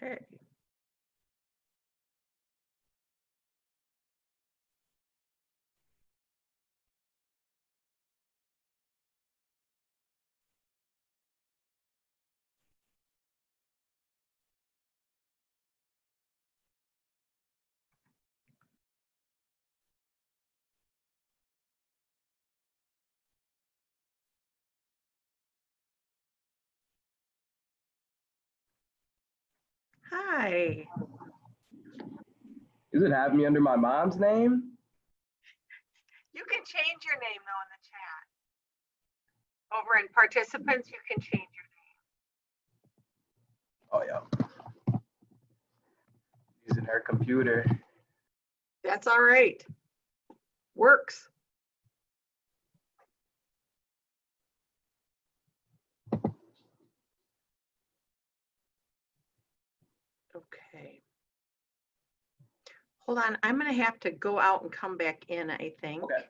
Okay. Hi. Does it have me under my mom's name? You can change your name though in the chat. Over in participants, you can change your Oh, yeah. Using her computer. name. That's all right. Works. Okay. Hold on. I'm going to have to go out and come back in, I think. Okay.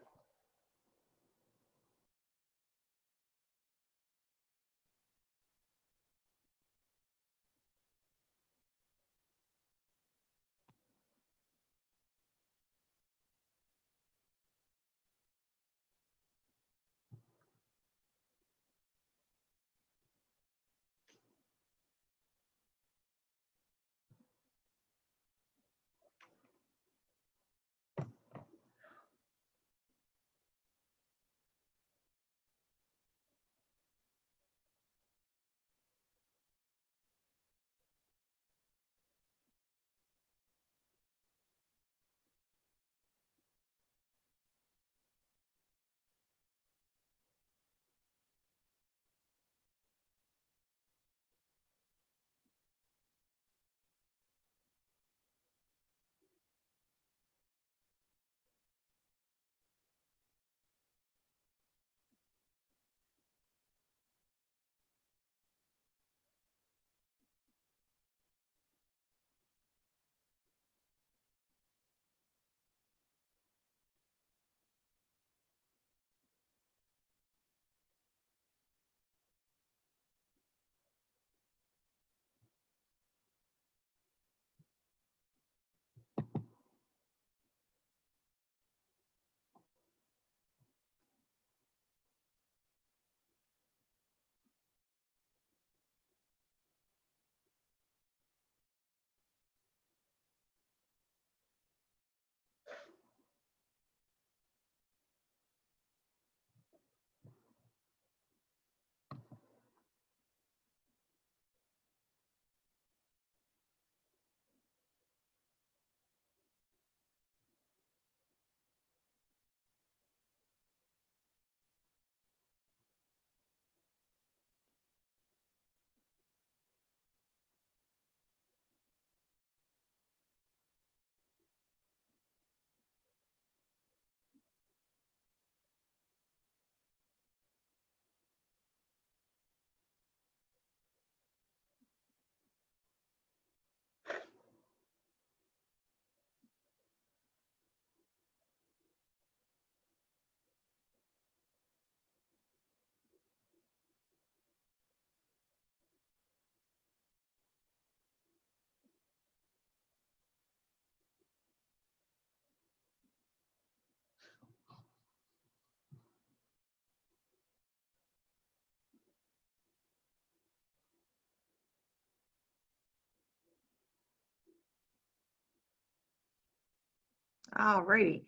All righty.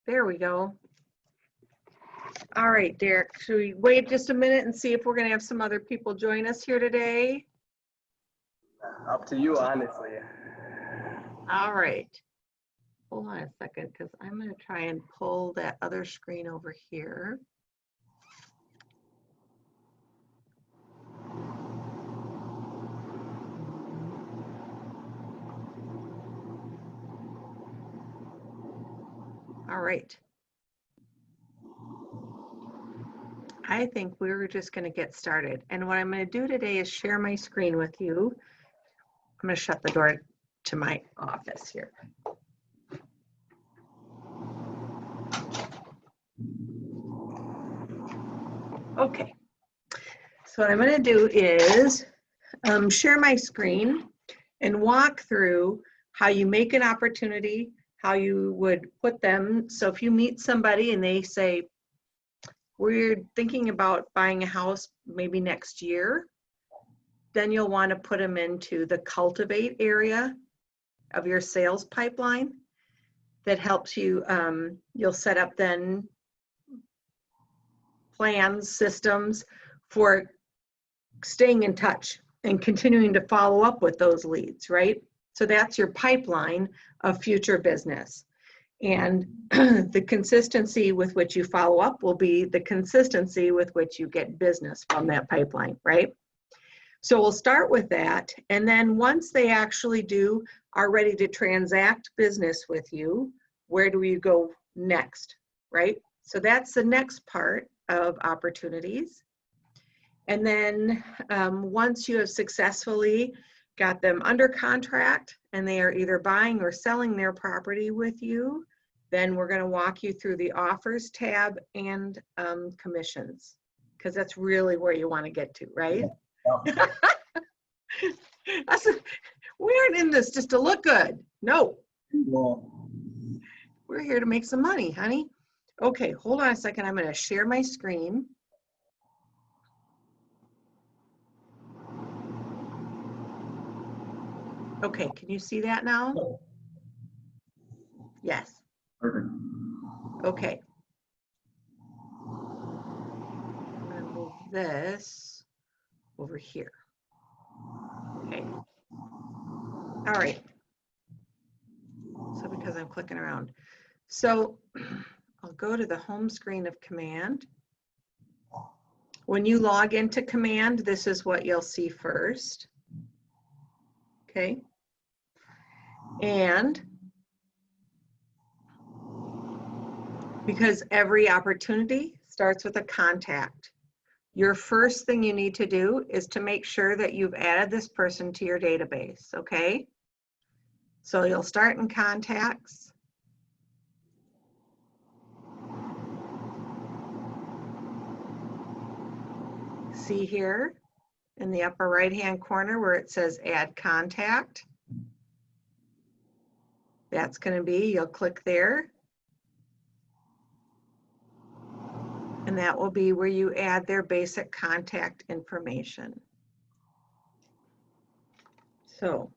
There we go. All right, Derek, should we wait just a minute and see if we're going to have some other people join us here today? Up to you, honestly. All right. Hold on a second, because I'm going to try and pull that other screen over here. All right. I think we're just going to get started. And what I'm going to do today is share my screen with you. I'm going to shut the door to my office here. Okay. So what I'm going to do is share my screen. and walk through how you make an opportunity, how you would put them. So if you meet somebody and they say, we're thinking about buying a house maybe next year, then you'll want to put them into the cultivate area of your sales pipeline. That helps you, you'll set up then plans, systems for staying in touch and continuing to follow up with those leads, right? So that's your pipeline of future business. And the consistency with which you follow up will be the consistency with which you get business from that pipeline, right? So we'll start with that. And then once they actually are ready to transact business with you, where do you go next, right? So that's the next part of opportunities. And then once you have successfully got them under contract and they are either buying or selling their property with you, then we're going to walk you through the offers tab and commissions, because that's really where you want to get to, right? We aren't in this just to look good. No. We're here to make some money, honey. Okay, hold on a second. I'm going to share my screen. Okay, can you see that now? Yes. Perfect. Okay. I'm going to move this over here. Okay. All right. So because I'm clicking around. So I'll go to the home screen of Command. When you log into Command, this is what you'll see first. Okay. And because every opportunity starts with a contact, your first thing you need to do is to make sure that you've added this person to your database, okay? So you'll start in contacts. See here in the upper right-hand corner where it says add contact. That's going to be, you'll click there. And that will be where you add their basic contact information. So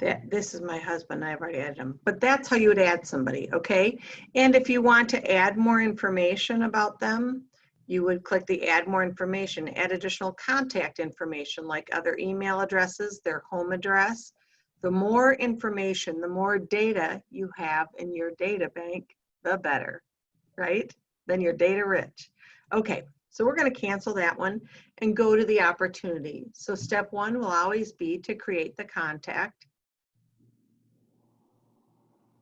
yeah, this is my husband. I've already added him, but that's how you would add somebody, okay? And if you want to add more information about them, you would click the add more information, add additional contact information like other email addresses, their home address. The more information, the more data you have in your data bank, the better, right? Then you're data rich. Okay, so we're going to cancel that one and go to the opportunity. So step one will always be to create the contact.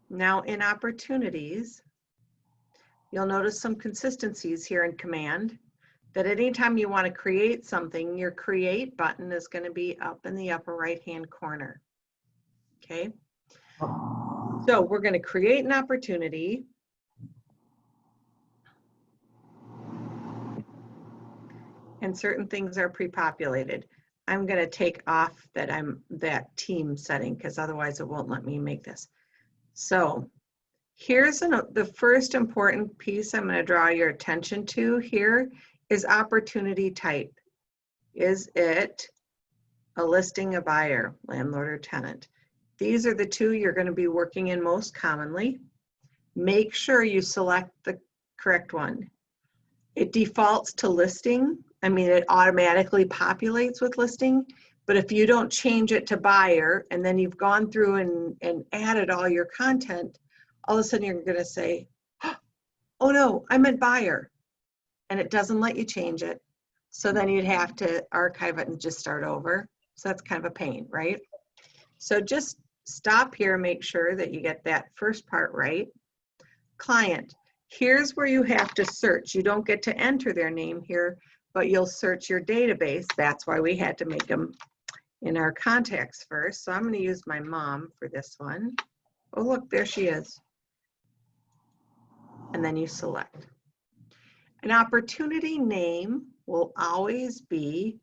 Now in opportunities, you'll notice some consistencies here in Command, that anytime you want to create something, your create button is going to be up in the upper right-hand corner. Okay. So we're going to create an opportunity. And certain things are pre-populated. I'm going to take off that team setting because otherwise it won't let me make this. So here's the first important piece I'm going to draw your attention to here is opportunity type. Is it a listing, a buyer, landlord, or tenant? These are the two you're going to be working in most commonly. Make sure you select the correct one. It defaults to listing. I mean, it automatically populates with listing, but if you don't change it to buyer and then you've gone through and added all your content, all of a sudden you're going to say, oh no, I meant buyer. And it doesn't let you change it. So then you'd have to archive it and just start over. So that's kind of a pain, right? So just stop here, make sure that you get that first part right. Client, here's where you have to search. You don't get to enter their name here, but you'll search your database. That's why we had to make them in our contacts first. So I'm going to use my mom for this one. Oh, look, there she is. And then you select. An opportunity name will always be,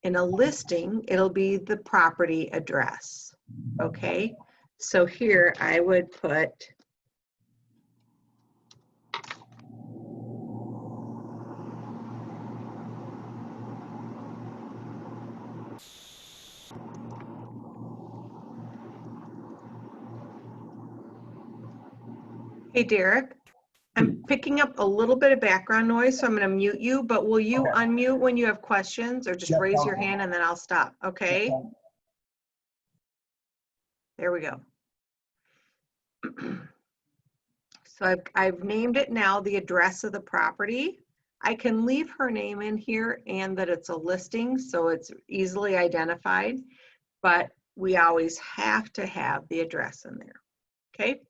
in a listing, it'll be the property address. Okay, so here I would put Hey Derek, I'm picking up a little bit of background noise, so I'm going to mute you, but will you Okay. unmute when you have questions, or just Yep, raise your okay. hand and then I'll stop, okay? Okay. There we go. So I've named it now the address of the property. I can leave her name in here and that it's a listing, so it's easily identified, but we always have to have the address in there, okay?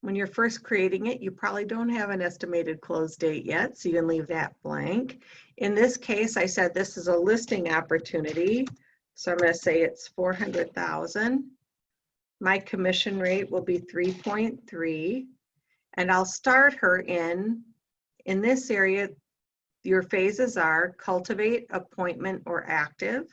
When you're first creating it, you probably don't have an estimated close date yet, so you can leave that blank. In this case, I said this is a listing opportunity, so I'm going to say it's 400,000. My commission rate will be 3.3, and I'll start her in this area. Your phases are cultivate, appointment, or active.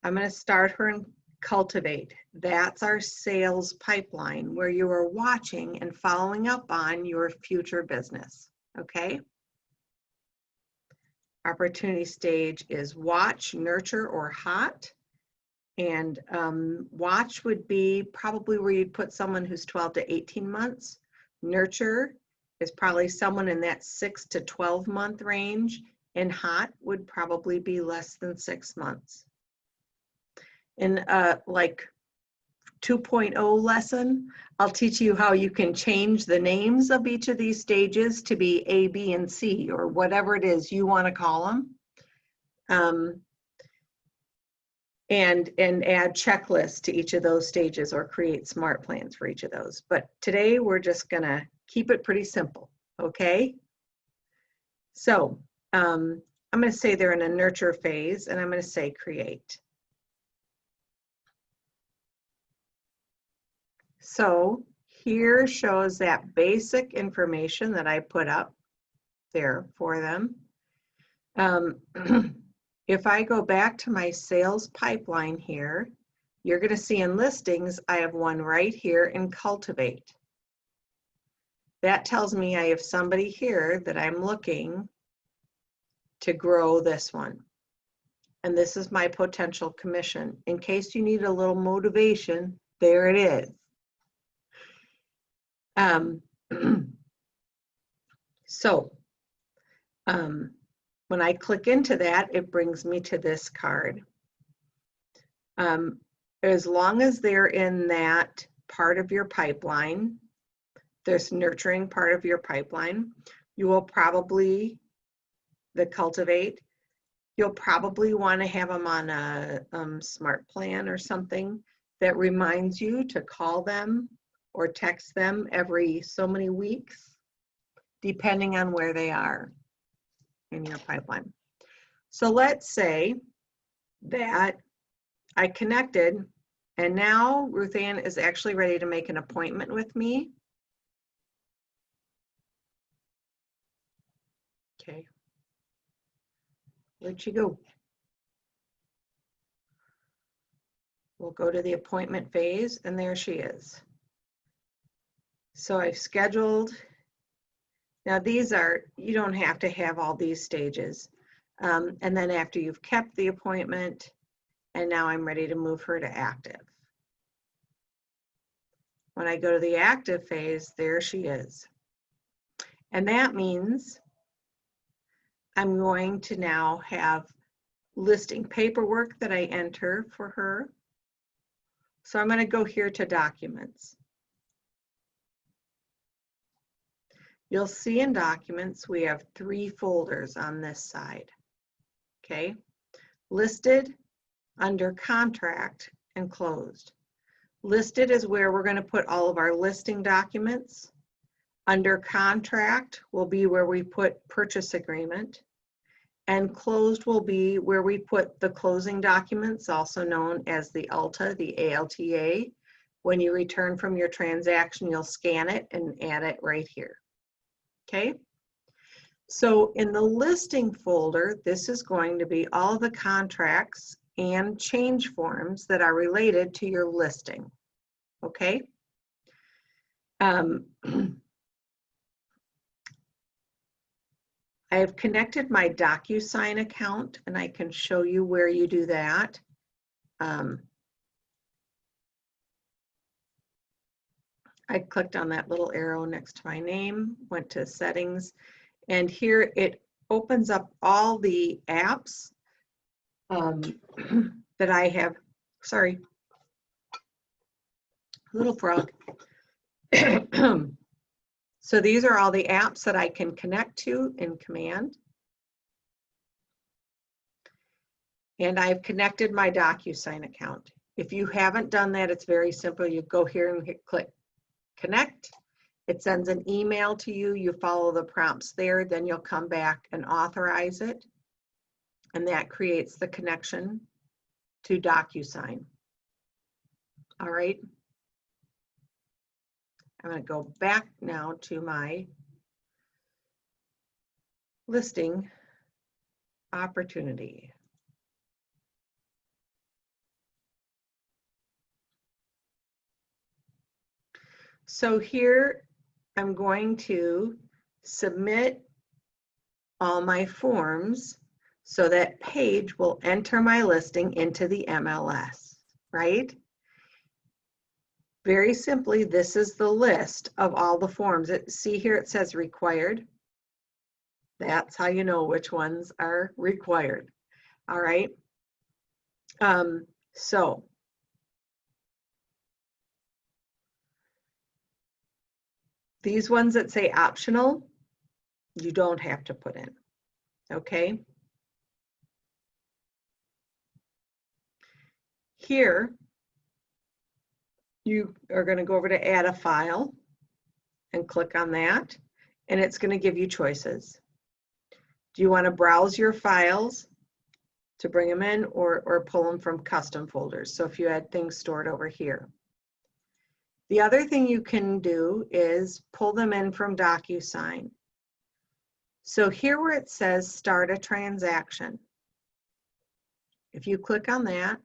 I'm going to start her in cultivate. That's our sales pipeline where you are watching and following up on your future business, okay? Opportunity stage is watch, nurture, or hot. And watch would be probably where you'd put someone who's 12 to 18 months. Nurture is probably someone in that 6 to 12 month range. And hot would probably be less than 6 months. In like 2.0 lesson, I'll teach you how you can change the names of each of these stages to be A, B, and C, or whatever it is you want to call them. And add checklists to each of those stages or create smart plans for each of those. But today we're just gonna keep it pretty simple, okay? So I'm gonna say they're in a nurture phase, and I'm gonna say create. So here shows that basic information that I put up there for them. If I go back to my sales pipeline here, you're going to see in listings, I have one right here in cultivate. That tells me I have somebody here that I'm looking to grow this one. And this is my potential commission. In case you need a little motivation, there it is. When I click into that, it brings me to this card. As long as they're in that part of your pipeline, this nurturing part of your pipeline, you will probably, the cultivate, you'll probably want to have them on a smart plan or something that reminds you to call them or text them every so many weeks, depending on where they are in your pipeline. So let's say that I connected, and now Ruth Ann is actually ready to make an appointment with me. Okay. Where'd she go? We'll go to the appointment phase, and there she is. So I've scheduled. Now these are, you don't have to have all these stages. And then after you've kept the appointment, and now I'm ready to move her to active. When I go to the active phase, there she is. And that means I'm going to now have listing paperwork that I enter for her. So I'm going to go here to documents. You'll see in documents, we have 3 folders on this side. Okay, listed under contract and closed. Listed is where we're going to put all of our listing documents. Under contract will be where we put purchase agreement. And closed will be where we put the closing documents, also known as the ALTA, the ALTA. When you return from your transaction, you'll scan it and add it right here. Okay? So in the listing folder, this is going to be all the contracts and change forms that are related to your listing. Okay? I have connected my DocuSign account, and I can show you where you do that. I clicked on that little arrow next to my name, went to settings, and here it opens up all the apps that I have. Sorry, little frog. So these are all the apps that I can connect to in Command. And I've connected my DocuSign account. If you haven't done that, it's very simple. You go here and click Connect. It sends an email to you. You follow the prompts there. Then you'll come back and authorize it. And that creates the connection to DocuSign. All right. I'm going to go back now to my listing opportunity. So here I'm going to submit all my forms so that Paige will enter my listing into the MLS, right? Very simply, this is the list of all the forms. See here it says required. That's how you know which ones are required. All right. So these ones that say optional, you don't have to put in. Okay. Here, you are going to go over to add a file and click on that, and it's going to give you choices. Do you want to browse your files to bring them in or pull them from custom folders? So if you had things stored over here. The other thing you can do is pull them in from DocuSign. So here where it says start a transaction, if you click on that,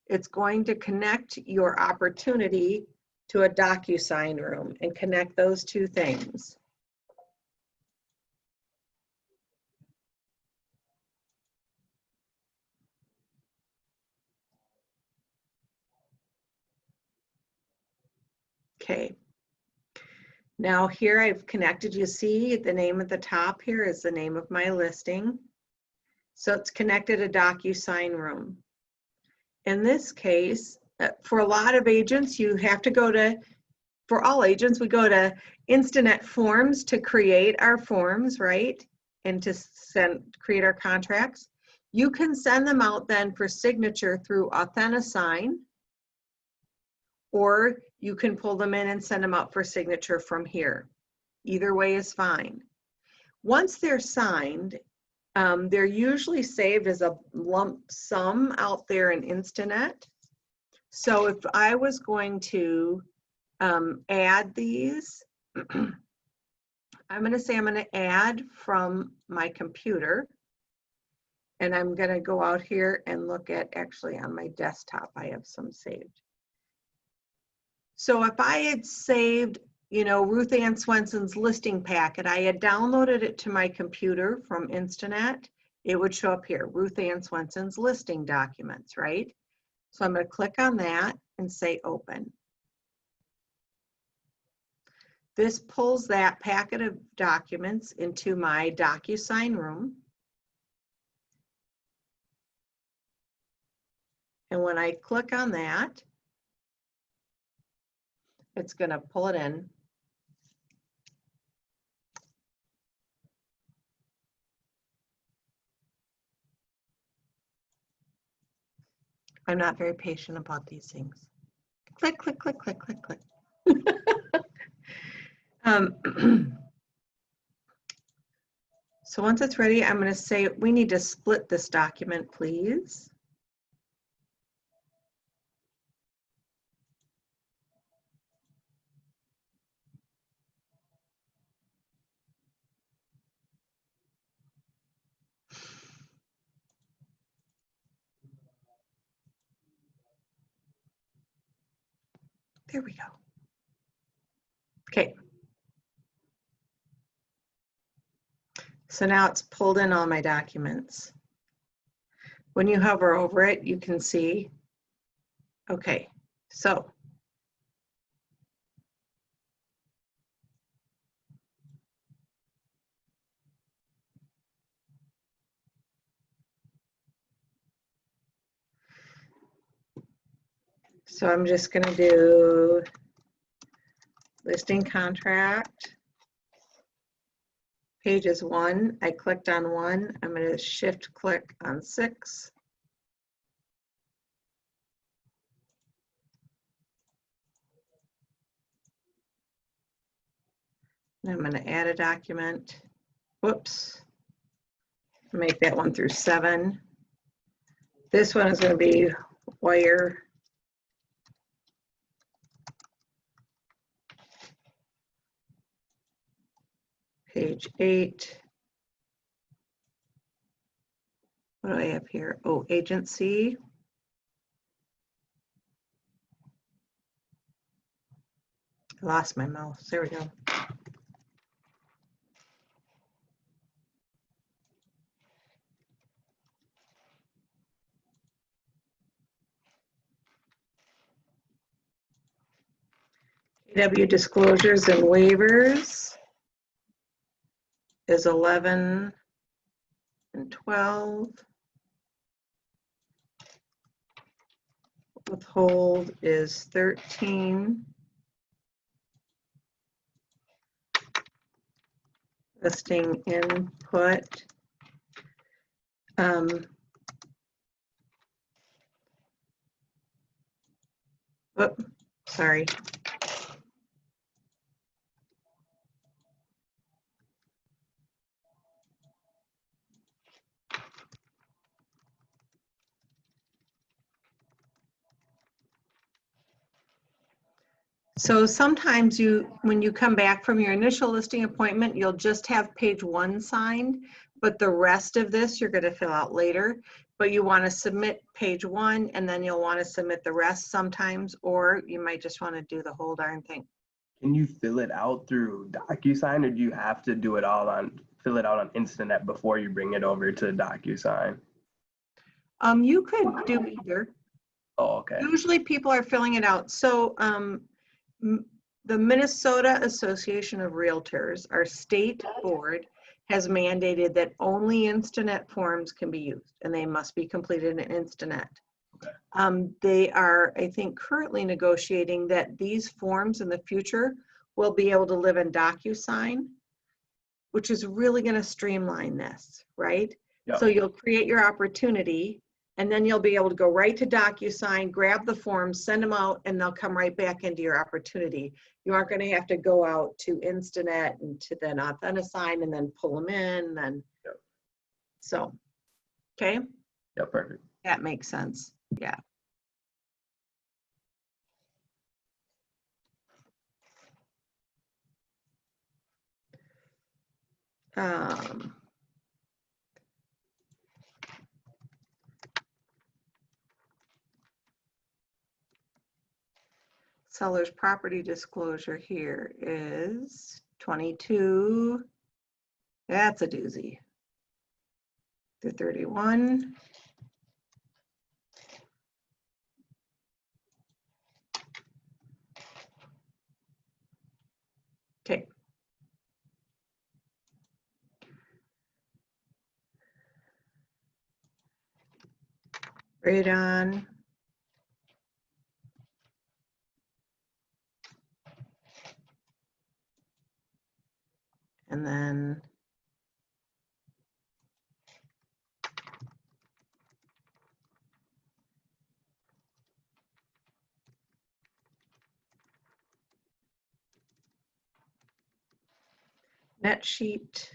it's going to connect your opportunity to a DocuSign room and connect those two things. Okay. Now here I've connected, you see the name at the top here is the name of my listing. So it's connected a DocuSign room. In this case, for a lot of agents, you have to go to, for all agents, we go to Instinet Forms to create our forms, right? And to create our contracts. You can send them out then for signature through AuthentiSign, or you can pull them in and send them out for signature from here. Either way is fine. Once they're signed, they're usually saved as a lump sum out there in Instinet. So if I was going to add these, I'm going to say I'm going to add from my computer. And I'm going to go out here and look at, actually on my desktop, I have some saved. So if I had saved, you know, Ruth Ann Swenson's listing packet, I had downloaded it to my computer from Instinet, it would show up here, Ruth Ann Swenson's listing documents, right? So I'm going to click on that and say open. This pulls that packet of documents into my DocuSign room. And when I click on that, it's going to pull it in. I'm not very patient about these things. Click, click, click, click, click, click. So once it's ready, I'm going to say we need to split this document, please. There we go. Okay. So now it's pulled in all my documents. When you hover over it, you can see, okay, so I'm just going to do listing contract. Page is 1. I clicked on 1. I'm going to shift click on 6. And I'm going to add a document. Whoops. Make that 1 through 7. This one is going to be wire. Page 8. What do I have here? Oh, agency. I lost my mouse. There we go. KW disclosures and waivers is 11 and 12. Withhold is 13. Listing input. Oh, sorry. So sometimes when you come back from your initial listing appointment, you'll just have page 1 signed, but the rest of this you're going to fill out later. But you want to submit page 1 and then you'll want to submit the rest sometimes, or you might just want to do the whole darn thing. Can you fill it out through DocuSign, or do you have to do it all fill it out on Instanet before you bring it over to DocuSign? You could do either. Oh, okay. Usually people are filling it out. So the Minnesota Association of Realtors, our state board, has mandated that only Instanet forms can be used, and they must be completed in Instanet. Okay. They are, I think, currently negotiating that these forms in the future will be able to live in DocuSign, which is really going to streamline this, right? Yep. So you'll create your opportunity, and then you'll be able to go right to DocuSign, grab the forms, send them out, and they'll come right back into your opportunity. You aren't going to have to go out to Instanet and to then Authentisign and then pull them in. Then, yep. So, okay. Yeah, perfect. That makes sense. Yeah. Seller's property disclosure here is 22. That's a doozy. To 31. Okay. Right on. And then net sheet.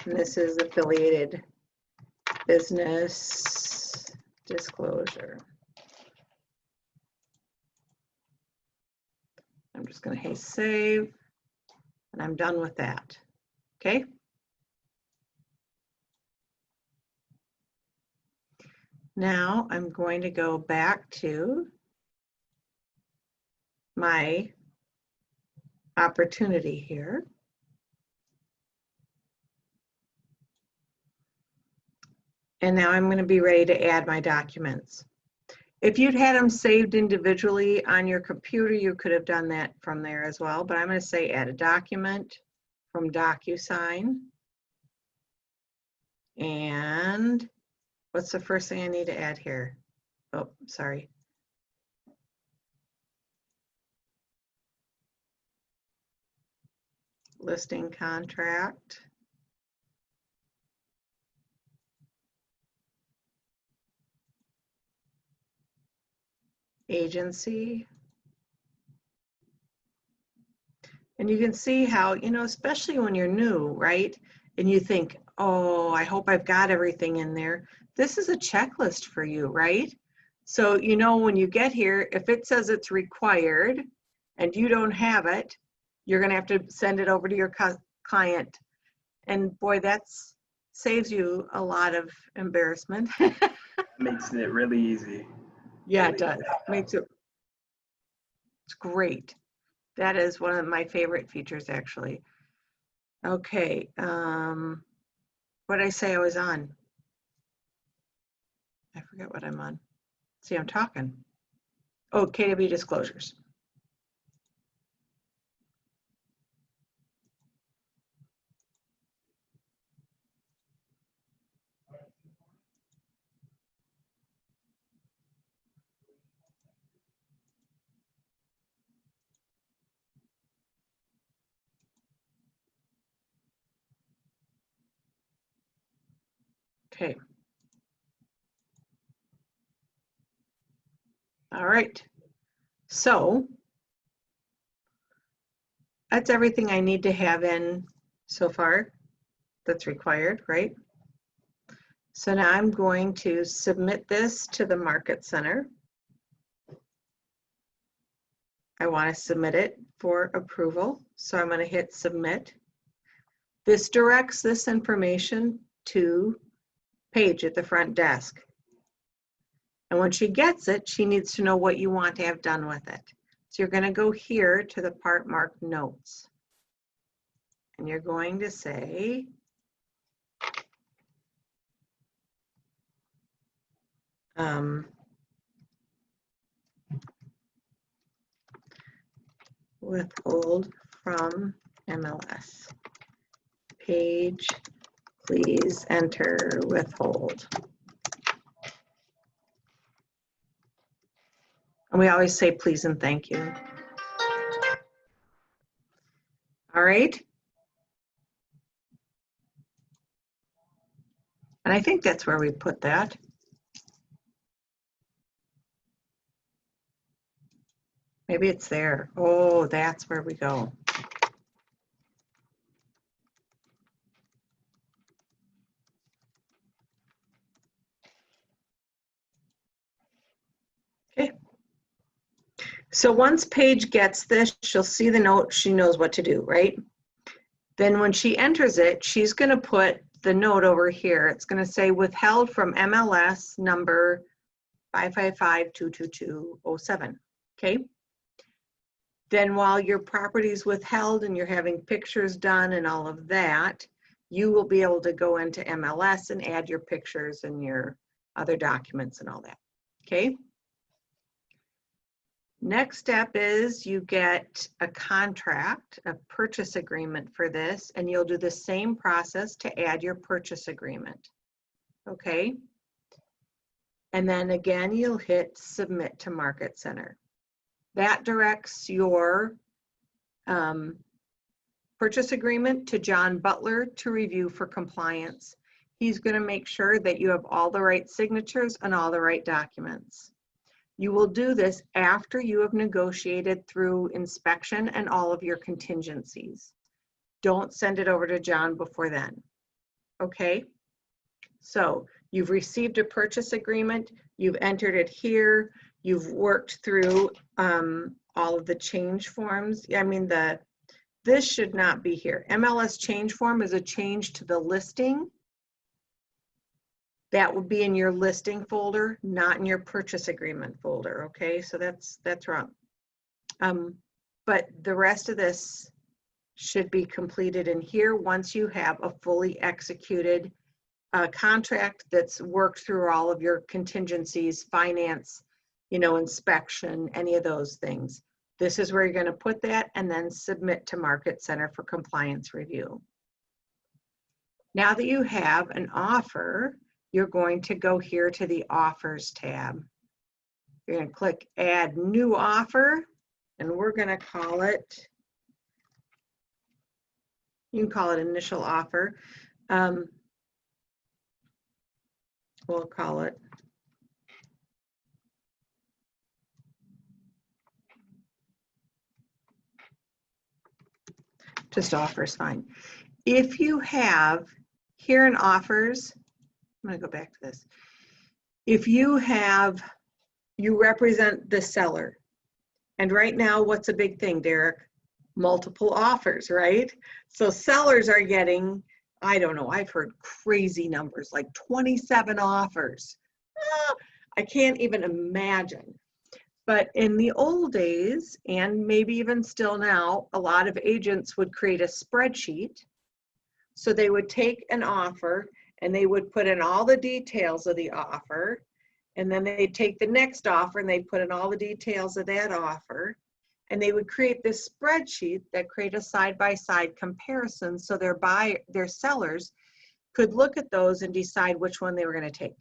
And this is affiliated business disclosure. I'm just going to hit save, and I'm done with that. Okay. Now I'm going to go back to my opportunity here. And now I'm going to be ready to add my documents. If you'd had them saved individually on your computer, you could have done that from there as well. But I'm going to say add a document from DocuSign. And what's the first thing I need to add here? Oh, sorry. Listing contract. Agency. And you can see how, you know, especially when you're new, right? And you think, oh, I hope I've got everything in there. This is a checklist for you, right? So, you know, when you get here, if it says it's required and you don't have it, you're going to have to send it over to your client. And boy, that's saves you a lot of embarrassment. Makes it really easy. Yeah, it does. Makes it, it's great. That is one of my favorite features, actually. Okay, what did I say I was on? I forget what I'm on. See, I'm talking. Oh, KW disclosures. Okay. All right. So that's everything I need to have in so far that's required, right? So now I'm going to submit this to the Market Center. I want to submit it for approval. So I'm going to hit submit. This directs this information to Paige at the front desk. And when she gets it, she needs to know what you want to have done with it. So you're going to go here to the part marked notes. And you're going to say, withhold from MLS. Paige, please enter withhold. And we always say please and thank you. All right. And I think that's where we put that. Maybe it's there. Oh, that's where we go. Okay. So once Paige gets this, she'll see the note, she knows what to do, right? Then when she enters it, she's going to put the note over here. It's going to say withheld from MLS number 555-22207. Okay. Then while your property is withheld and you're having pictures done and all of that, you will be able to go into MLS and add your pictures and your other documents and all that. Okay. Next step is you get a contract, a purchase agreement for this, and you'll do the same process to add your purchase agreement. Okay. And then again, you'll hit submit to Market Center. That directs your purchase agreement to John Butler to review for compliance. He's going to make sure that you have all the right signatures and all the right documents. You will do this after you have negotiated through inspection and all of your contingencies. Don't send it over to John before then. Okay? So you've received a purchase agreement, you've entered it here, you've worked through all of the change forms. I mean, this should not be here. MLS change form is a change to the listing. That would be in your listing folder, not in your purchase agreement folder, okay? So that's wrong. But the rest of this should be completed in here once you have a fully executed contract that's worked through all of your contingencies, finance, inspection, any of those things. This is where you're going to put that and then submit to Market Center for compliance review. Now that you have an offer, you're going to go here to the Offers tab. You're going to click Add New Offer, and we're going to call it, you can call it Initial Offer. We'll call it just Offers, fine. If you have here in Offers, I'm going to go back to this. If you represent the seller, and right now, what's a big thing, Derek? Multiple offers, right? So sellers are getting, I don't know, I've heard crazy numbers like 27 offers. I can't even imagine. But in the old days, and maybe even still now, a lot of agents would create a spreadsheet. So they would take an offer and they would put in all the details of the offer. And then they'd take the next offer and they'd put in all the details of that offer. And they would create this spreadsheet that create a side-by-side comparison so their sellers could look at those and decide which one they were going to take,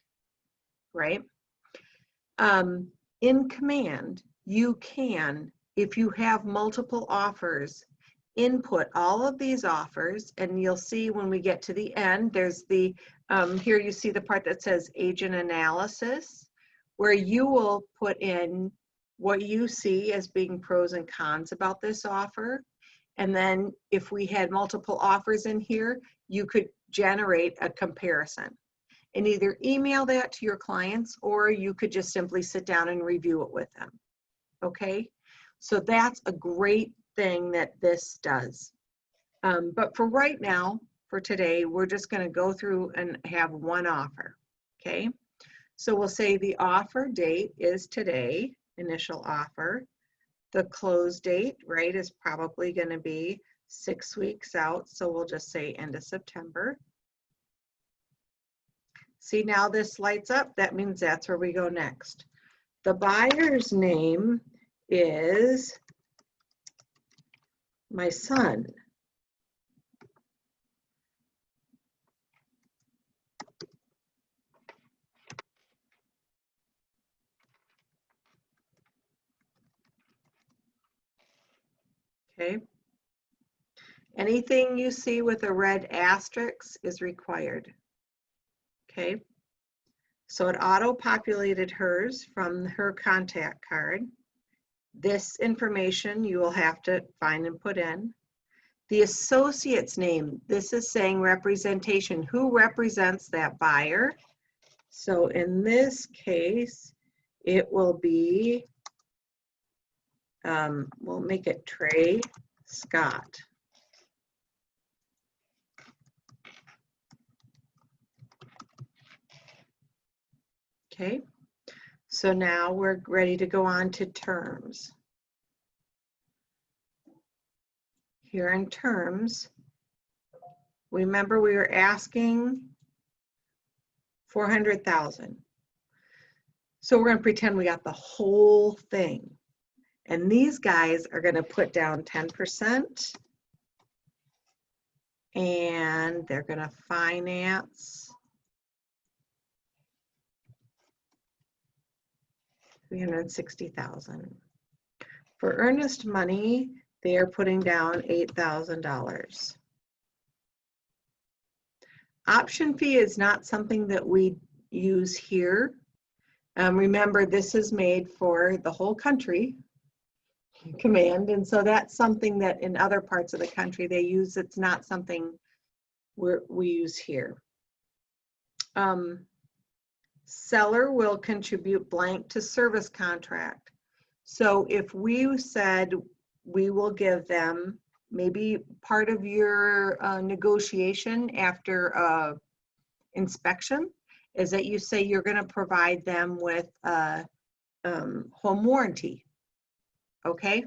right? In Command, you can, if you have multiple offers, input all of these offers, and you'll see when we get to the end, there's the, here you see the part that says Agent Analysis, where you will put in what you see as being pros and cons about this offer. And then if we had multiple offers in here, you could generate a comparison and either email that to your clients, or you could just simply sit down and review it with them. Okay, so that's a great thing that this does. But for right now, for today, we're just going to go through and have one offer. Okay, so we'll say the offer date is today, initial offer. The close date, right, is probably going to be 6 weeks out, so we'll just say end of September. See, now this lights up. That means that's where we go next. The buyer's name is my son. Okay. Anything you see with a red asterisk is required. Okay. So it auto-populated hers from her contact card. This information you will have to find and put in. The associate's name, this is saying representation. Who represents that buyer? So in this case, it will be, we'll make it Trey Scott. Okay, so now we're ready to go on to terms. Here in terms, remember we were asking 400,000. So we're going to pretend we got the whole thing. And these guys are going to put down 10%. And they're going to finance $360,000. For earnest money, they are putting down $8,000. Option fee is not something that we use here. Remember, this is made for the whole country command, and so that's something that in other parts of the country they use. It's not something we use here. Seller will contribute blank to service contract. So if we said we will give them maybe part of your negotiation after inspection is that you say you're going to provide them with a home warranty. Okay,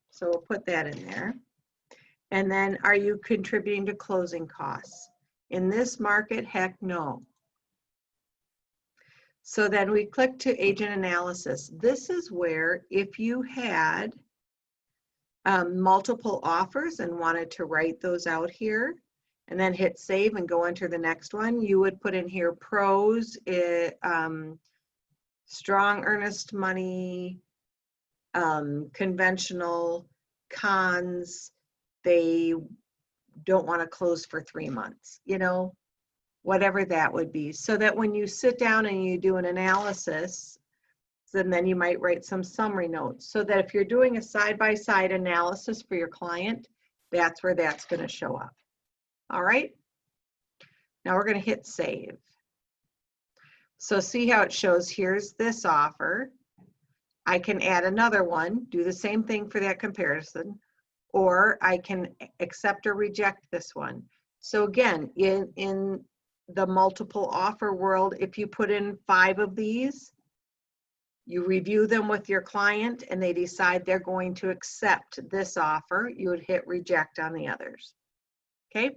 so we'll put that in there. And then, are you contributing to closing costs? In this market, heck no. So then we click to agent analysis. This is where if you had multiple offers and wanted to write those out here and then hit save and go into the next one, you would put in here pros, strong earnest money, conventional, cons, they don't want to close for 3 months, you know, whatever that would be. So that when you sit down and you do an analysis, then you might write some summary notes so that if you're doing a side-by-side analysis for your client, that's where that's going to show up. All right. Now we're going to hit save. So see how it shows, here's this offer. I can add another one, do the same thing for that comparison, or I can accept or reject this one. So again, in the multiple offer world, if you put in 5 of these, you review them with your client and they decide they're going to accept this offer, you would hit reject on the others. Okay.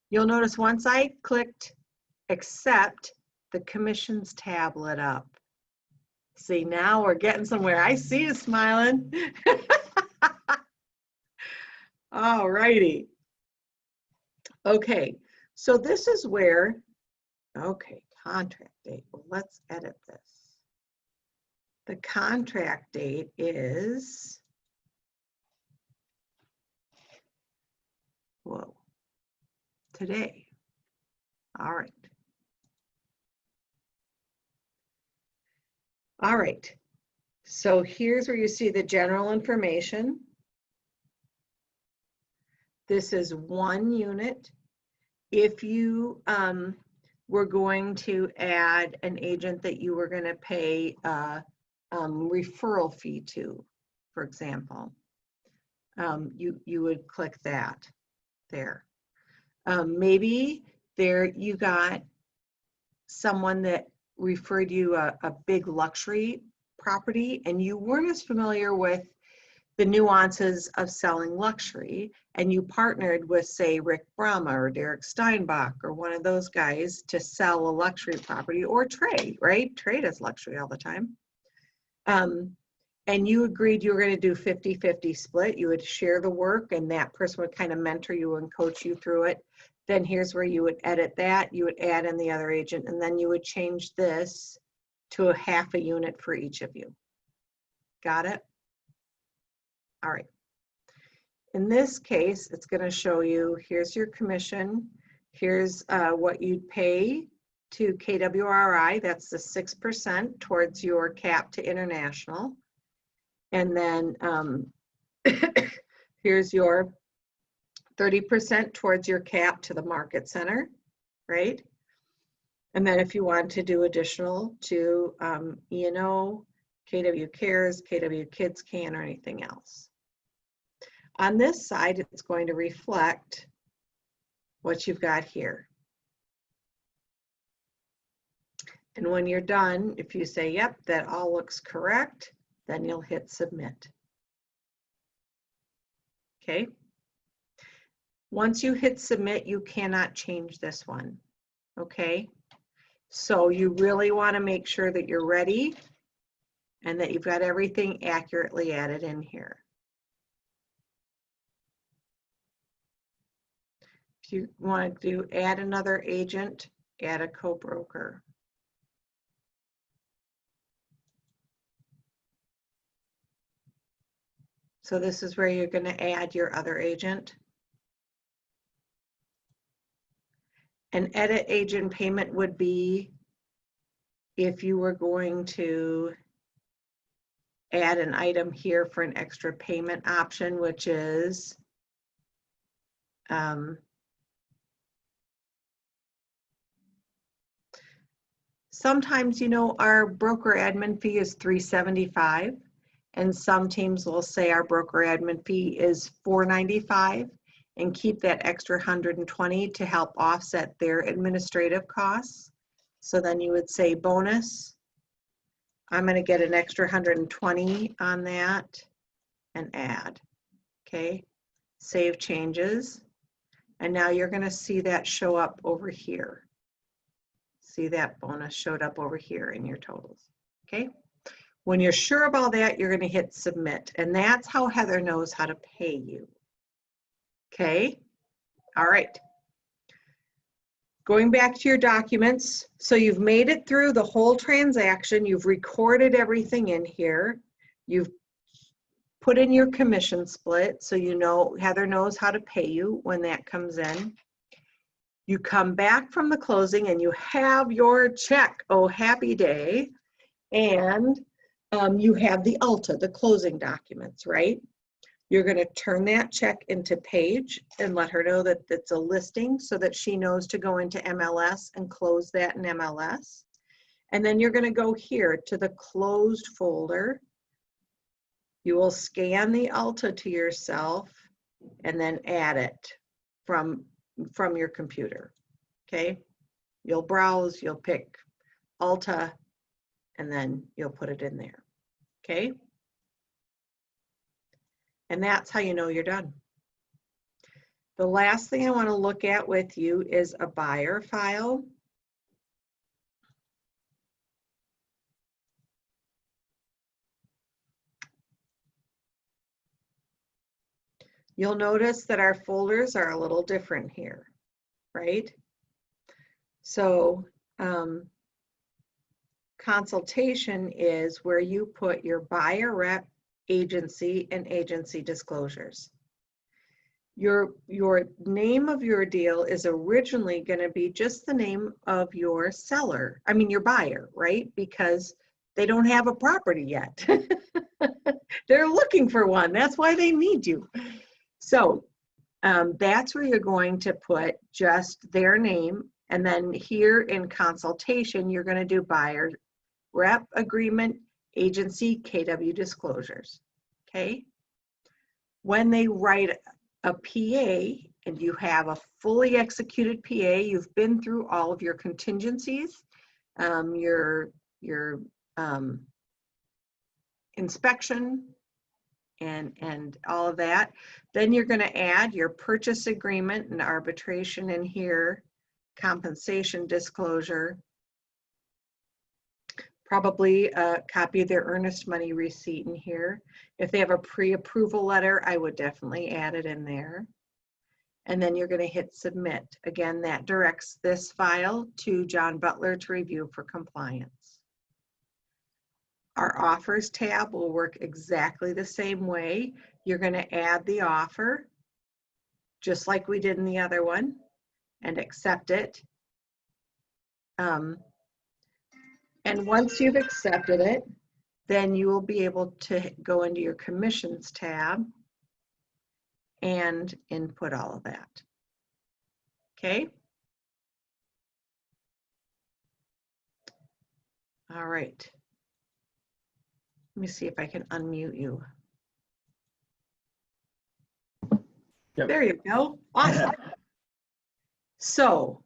You'll notice once I clicked accept, the commissions tab lit up. See, now we're getting somewhere. I see you smiling. All righty. Okay, so this is where, okay, contract date. Well, let's edit this. The contract date is, whoa, today. All right. All right, so here's where you see the general information. This is 1 unit. If you were going to add an agent that you were going to pay a referral fee to, for example, you would click that there. Maybe there you got someone that referred you a big luxury property and you weren't as familiar with the nuances of selling luxury, and you partnered with, say, Rick Brahma or Derek Steinbach or one of those guys to sell a luxury property, or Trey, right? Trey does luxury all the time. And you agreed you were going to do 50-50 split. You would share the work and that person would kind of mentor you and coach you through it. Then here's where you would edit that. You would add in the other agent, and then you would change this to a half a unit for each of you. Got it? All right. In this case, it's going to show you, here's your commission. Here's what you'd pay to KWRI. That's the 6% towards your cap to international. And then here's your 30% towards your cap to the market center, right? And then if you want to do additional to E&O, KW Cares, KW Kids Can, or anything else. On this side, it's going to reflect what you've got here. And when you're done, if you say, yep, that all looks correct, then you'll hit submit. Okay. Once you hit submit, you cannot change this one. Okay. So you really want to make sure that you're ready and that you've got everything accurately added in here. If you want to add another agent, add a co-broker. So this is where you're going to add your other agent. An edit agent payment would be if you were going to add an item here for an extra payment option, which is sometimes, you know, our broker admin fee is $375, and some teams will say our broker admin fee is $495 and keep that extra $120 to help offset their administrative costs. So then you would say bonus, I'm going to get an extra $120 on that and add. Okay, save changes. And now you're going to see that show up over here. See that bonus showed up over here in your totals. Okay, when you're sure about that, you're going to hit submit, and that's how Heather knows how to pay you. Okay, all right. Going back to your documents, so you've made it through the whole transaction, you've recorded everything in here, you've put in your commission split, so you know Heather knows how to pay you when that comes in. You come back from the closing and you have your check, oh happy day, and you have the ALTA, the closing documents, right? You're going to turn that check into Paige and let her know that it's a listing so that she knows to go into MLS and close that in MLS. And then you're going to go here to the closed folder. You will scan the ALTA to yourself and then add it from your computer. Okay, you'll browse, you'll pick ALTA, and then you'll put it in there. Okay, and that's how you know you're done. The last thing I want to look at with you is a buyer file. You'll notice that our folders are a little different here, right? So consultation is where you put your buyer rep, agency, and agency disclosures. Your name of your deal is originally going to be just the name of your seller, I mean your buyer, right? Because they don't have a property yet. They're looking for one. That's why they need you. So that's where you're going to put just their name. And then here in consultation, you're going to do buyer rep agreement, agency, KW disclosures. Okay. When they write a PA and you have a fully executed PA, you've been through all of your contingencies, your inspection, and all of that. Then you're going to add your purchase agreement and arbitration in here, compensation disclosure, probably a copy of their earnest money receipt in here. If they have a pre-approval letter, I would definitely add it in there. And then you're going to hit submit. Again, that directs this file to John Butler to review for compliance. Our offers tab will work exactly the same way. You're going to add the offer, just like we did in the other one, and accept it. And once you've accepted it, then you will be able to go into your commissions tab and input all of that. Okay? All right. Let me see if I can unmute you. Yep. There you go. Awesome. So,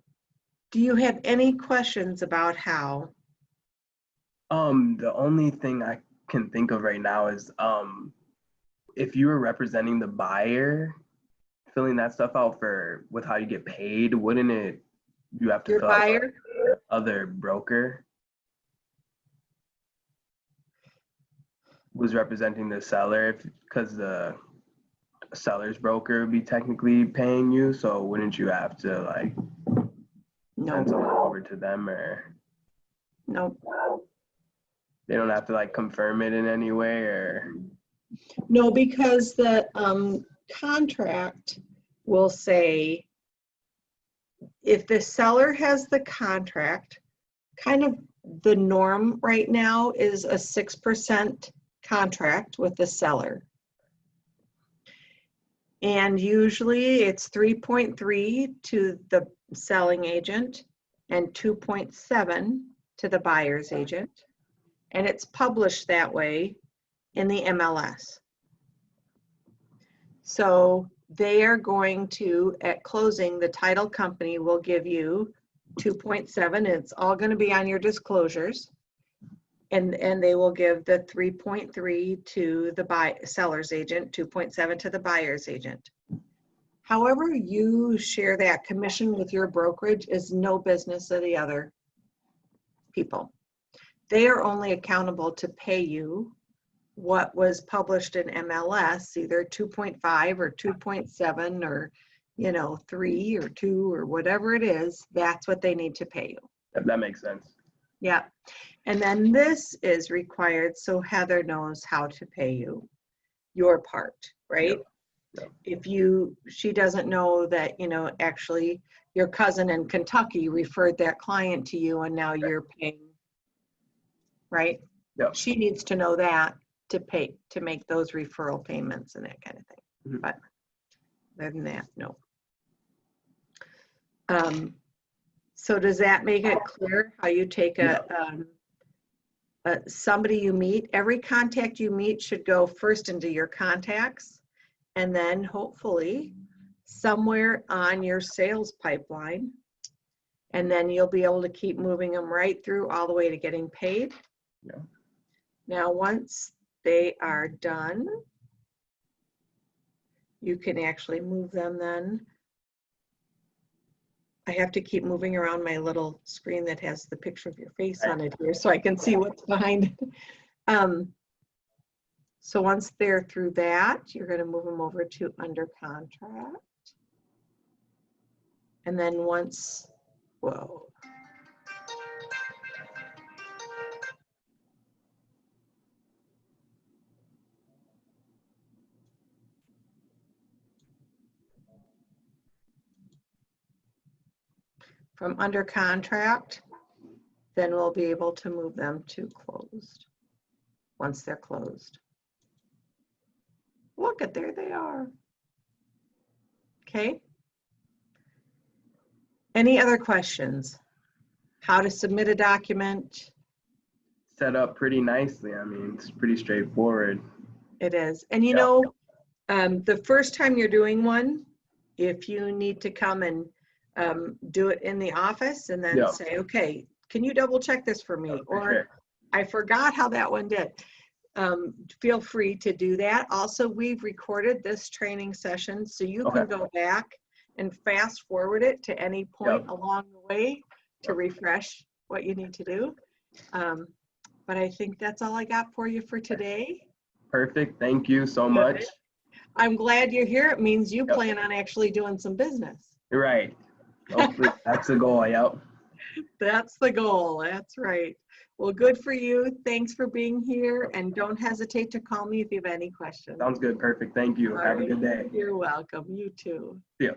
do you have any questions about how? The only thing I can think of right now is if you were representing the buyer, filling that stuff out with how you get paid, wouldn't it you have to Your fill out buyer? other broker was representing the seller because the seller's broker would be technically paying you, so wouldn't you have to like send something over to them, or Nope. they don't have to like confirm it in any way, or? No, because the contract will say if the seller has the contract, kind of the norm right now is a 6% contract with the seller. And usually it's 3.3 to the selling agent and 2.7 to the buyer's agent. And it's published that way in the MLS. So they are going to, at closing, the title company will give you 2.7. It's all going to be on your disclosures. And they will give the 3.3 to the seller's agent, 2.7 to the buyer's agent. However you share that commission with your brokerage is no business of the other people. They are only accountable to pay you what was published in MLS, either 2.5 or 2.7 or 3 or 2 or whatever it is. That's what they need to pay you. That makes sense. Yeah. And then this is required so Heather knows how to pay you your part, right? Yep. If she doesn't know that, actually your cousin in Kentucky referred that client to you and now you're paying, right? Yep. She needs to know that to make those referral payments and that kind of thing. Mm-hmm. But other than that, no. So does that make it clear how you take somebody you meet? Every contact you meet should go first into your contacts and then hopefully somewhere on your sales pipeline. And then you'll be able to keep moving them right through all the way to getting paid. Yeah. Now, once they are done, you can actually move them then. I have to keep moving around my little screen that has the picture of your face on it here so I can see what's behind it. So once they're through that, you're going to move them over to under contract. And then once, whoa. From under contract, then we'll be able to move them to closed once they're closed. Look at, there they are. Okay. Any other questions? How to submit a document? Set up pretty nicely. I mean, it's pretty straightforward. It is. And the first time you're doing one, if you need to come and do it in the office and then say, okay, can you double check this for me? Or I forgot how that one did. Feel free to do that. Also, we've recorded this training session so you can go back and fast forward it to any point along the way to refresh what you need to do. But I think that's all I got for you for today. Perfect. Thank you so much. I'm glad you're here. It means you plan on actually doing some business. Right. Hopefully that's the goal. Yep. That's the goal. That's right. Well, good for you. Thanks for being here. And don't hesitate to call me if you have any questions. Sounds good. Perfect. Thank you. Have a good day. You're welcome. You too. See ya.